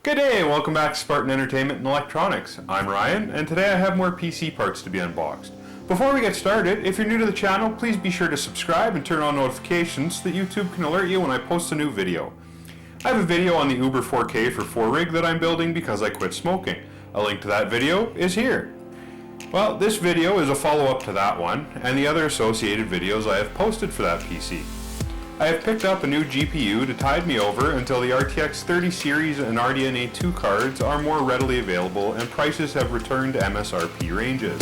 Good day and welcome back to Spartan Entertainment and Electronics. I'm Ryan and today I have more PC parts to be unboxed. Before we get started, if you're new to the channel, please be sure to subscribe and turn on notifications so that YouTube can alert you when I post a new video. I have a video on the Uber 4K for 4 rig that I'm building because I quit smoking. A link to that video is here. Well, this video is a follow-up to that one and the other associated videos I have posted for that PC. I have picked up a new GPU to tide me over until the RTX 30 series and RDNA 2 cards are more readily available and prices have returned to MSRP ranges.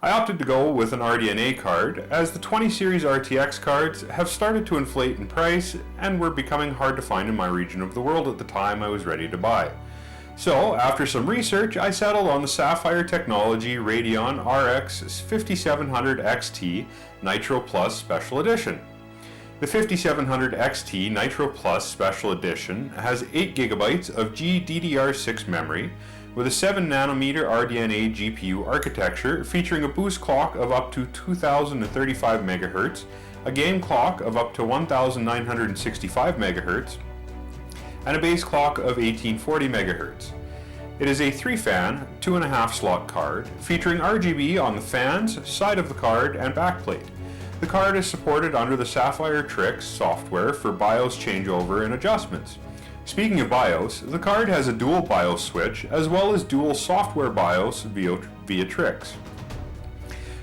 I opted to go with an RDNA card as the 20 series RTX cards have started to inflate in price and were becoming hard to find in my region of the world at the time I was ready to buy. So after some research I settled on the Sapphire Technology Radeon RX 5700 XT Nitro Plus Special Edition. The 5700 XT Nitro Plus Special Edition has 8GB of GDDR6 memory with a 7nm RDNA GPU architecture featuring a boost clock of up to 2035 MHz, a game clock of up to 1965 MHz, and a base clock of 1840 MHz. It is a 3-fan, 2.5 slot card featuring RGB on the fans, side of the card, and backplate. The card is supported under the Sapphire Tricks software for BIOS changeover and adjustments. Speaking of BIOS, the card has a dual BIOS switch as well as dual software BIOS via Tricks.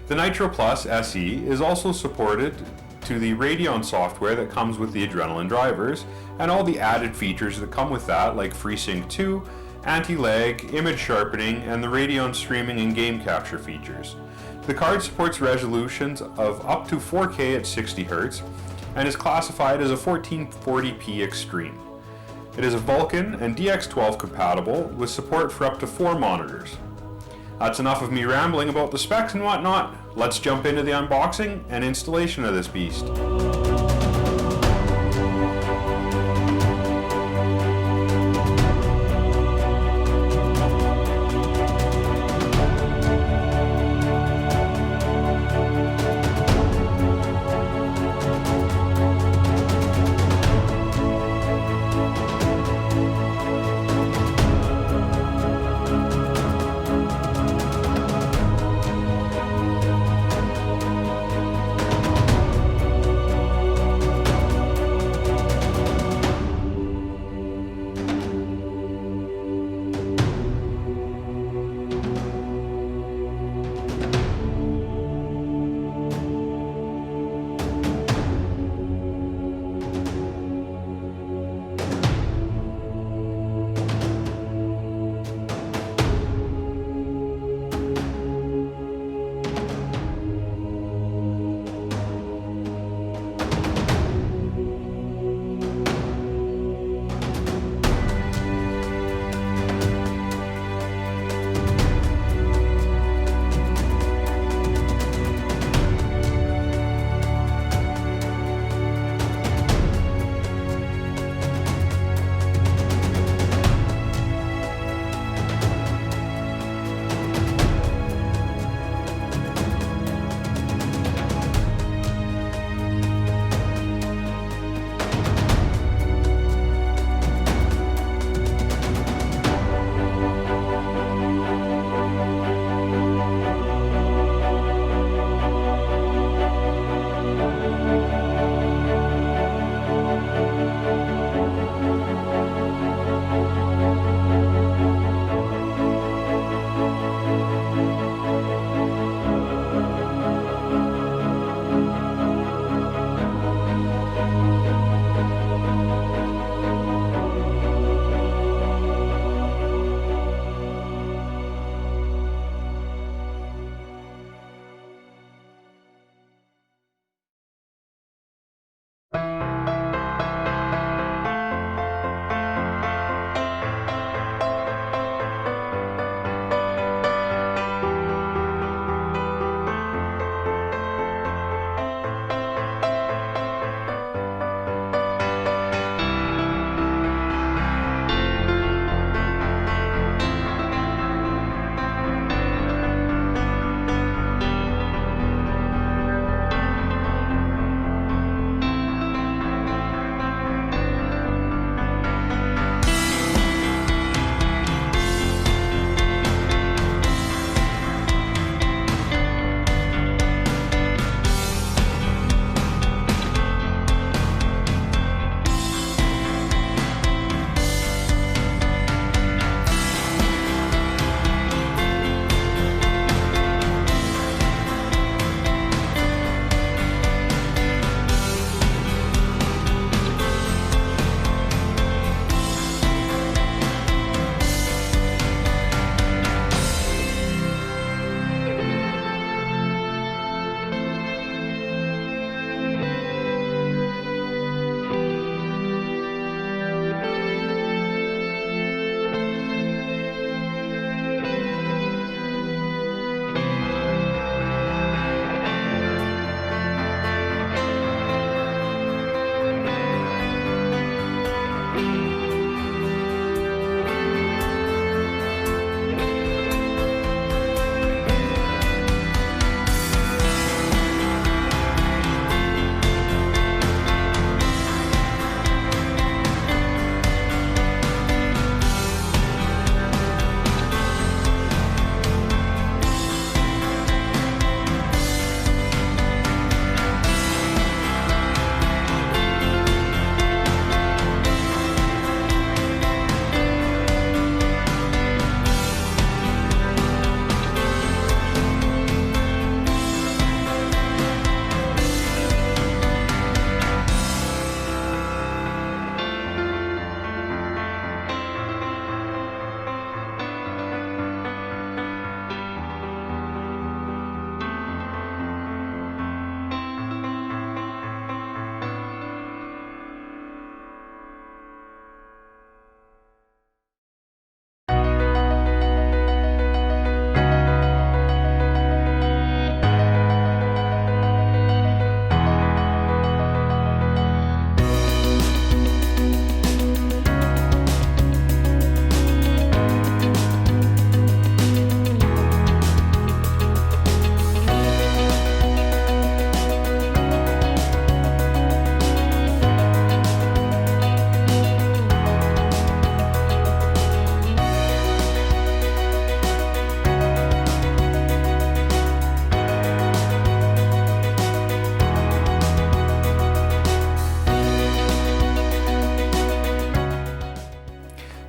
The Nitro Plus SE is also supported to the Radeon software that comes with the Adrenaline drivers and all the added features that come with that like FreeSync 2, anti-lag, image sharpening, and the Radeon streaming and game capture features. The card supports resolutions of up to 4K at 60Hz and is classified as a 1440p Extreme. It is a Vulkan and DX12 compatible with support for up to 4 monitors. That's enough of me rambling about the specs and whatnot. Let's jump into the unboxing and installation of this beast.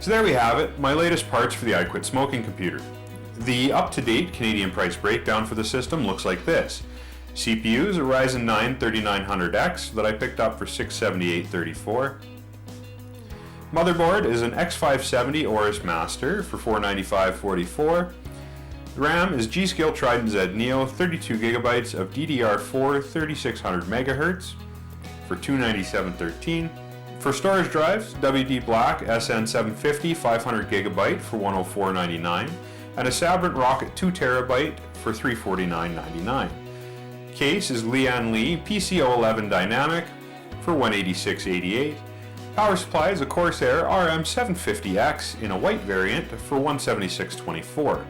So there we have it, my latest parts for the I Quit Smoking computer. The up-to-date Canadian price breakdown for the system looks like this. CPU is a Ryzen 9 3900X that I picked up for $678.34. Motherboard is an X570 Aorus Master for $495.44. The RAM is G.Skill Trident Z Neo 32GB of DDR4 3600 MHz for $297.13. For storage drives, WD Black SN750 500GB for $104.99 and a Sabrent Rocket 2TB for $349.99. Case is Lian Li PC011 Dynamic for $186.88. Power supply is a Corsair RM750X in a white variant for $176.24.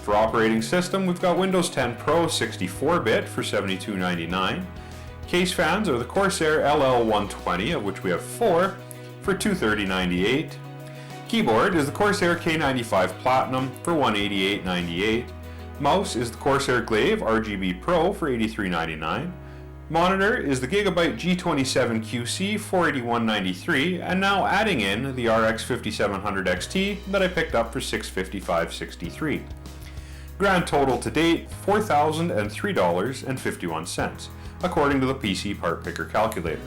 For operating system, we've got Windows 10 Pro 64-bit for $72.99. Case fans are the Corsair LL120, of which we have 4, for $230.98. Keyboard is the Corsair K95 Platinum for $188.98. Mouse is the Corsair Glaive RGB Pro for $83.99. Monitor is the Gigabyte G27QC for $81.93, and now adding in the RX 5700 XT that I picked up for $655.63. Grand total to date, $4,003.51, according to the PC Part Picker calculator.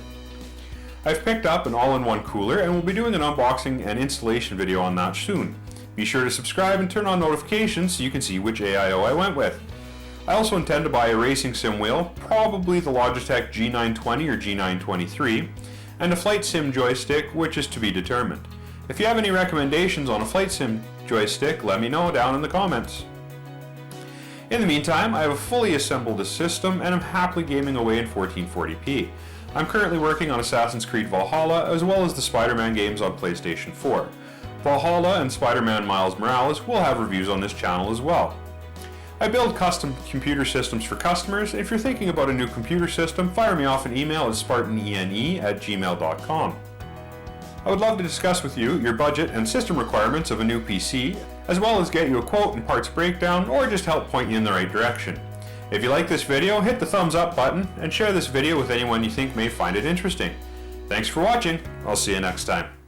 I've picked up an all-in-one cooler and will be doing an unboxing and installation video on that soon. Be sure to subscribe and turn on notifications so you can see which AIO I went with. I also intend to buy a racing sim wheel, probably the Logitech G920 or G923, and a flight sim joystick, which is to be determined. If you have any recommendations on a flight sim joystick, let me know down in the comments. In the meantime, I have a fully assembled system and I'm happily gaming away in 1440p. I'm currently working on Assassin's Creed Valhalla as well as the Spider-Man games on PlayStation 4. Valhalla and Spider-Man Miles Morales will have reviews on this channel as well. I build custom computer systems for customers. If you're thinking about a new computer system, fire me off an email at SpartanEnE@gmail.com. I would love to discuss with you your budget and system requirements of a new PC, as well as get you a quote and parts breakdown, or just help point you in the right direction. If you like this video, hit the thumbs up button and share this video with anyone you think may find it interesting. Thanks for watching. I'll see you next time.